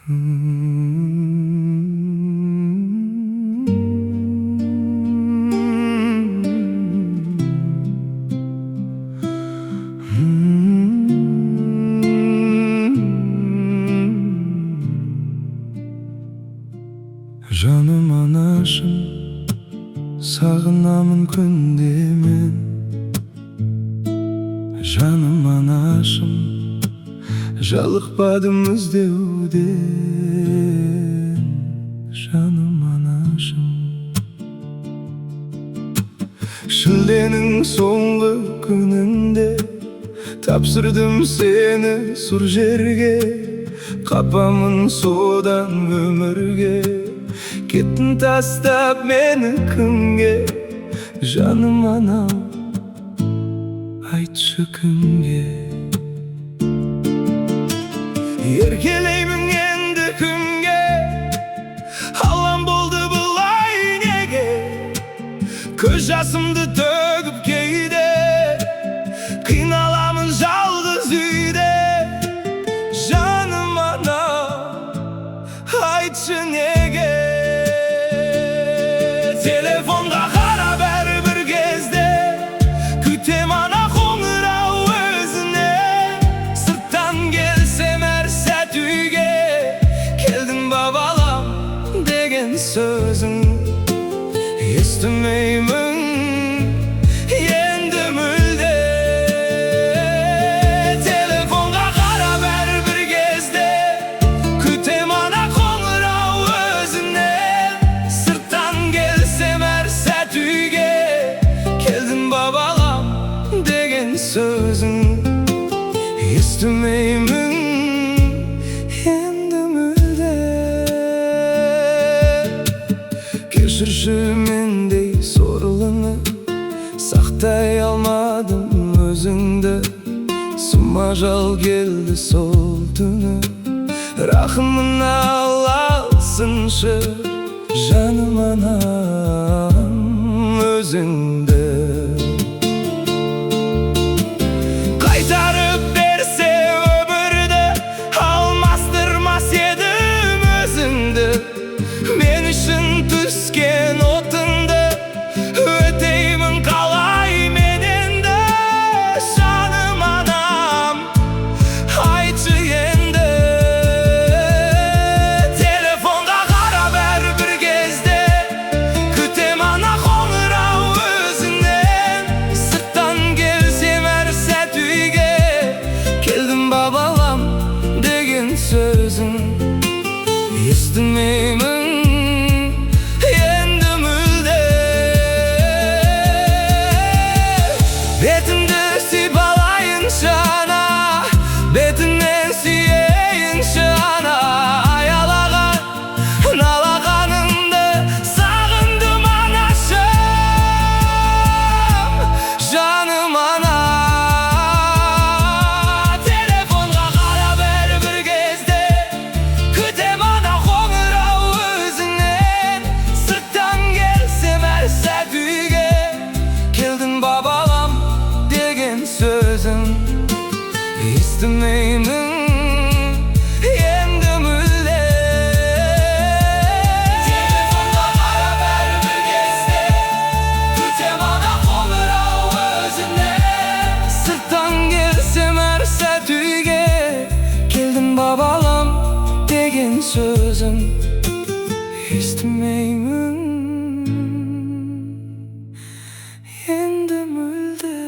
Жаным анашым, сағынамын күнде мен. Жаным анашым, жалықпадым іздеуден. Жаным анашым, шілденің соңғы күнінде тапсырдым сені сұр жерге. Қапамын содан өмірге, кеттің тастап мені кімге? Жаным анам, айтшы кімге? Еркелеймін енді кімге? Алам болды бұлай неге? Көз жасымды төгіп кейде, қиналамын жалғыз үйде. Жаным анам, айтшы неге? Телефонға қарап әрбір кезде күтем ана қоңырау өзіне. Сырттан келсем әр сәт үйге, келдің ба балам деген сөзін естімеймін енді мүлде. Телефонға қарап әрбір кезде күтем ана қоңырау өзіне. Сырттан келсем әр сәт үйге, келдің ба балам деген сөзін естімеймін енді мүлде. Кешірші мендей сорлыны, сақтай алмадым өзіңді. Сұма жал келді сол түні, рахымын алсыншы. Жаным анам, өзіңді қайтарып берсе өмірді, алмастырмас едім өзіңді. Мен үшін түскен отынды өтеймін қалай мен енді? Жаным анам, айтшы енді. Телефонға қарап әрбір кезде күтем ана қоңырау өзінен. Сырттан келсем әр сәт үйге, келдің ба балам деген сөзін естімеймін енді мүлде. Бетінді сипалайыншы ана, бетінен сүйейінші ана. Аялаған, налағаныңды сағындым анашым. Жаным ана, телефонға қарап әрбір кезде күтем ана қоңырау өзіңнен. Сырттан келсем әр сәт үйге, келдің ба балам деген сөзін естімеймін енді мүлде. Телефонға қарап әрбір кезде күтем ана қоңырау өзіңнен. Сырттан келсем әр сәт үйге, келдің ба балам деген сөзін естімеймін енді мүлде.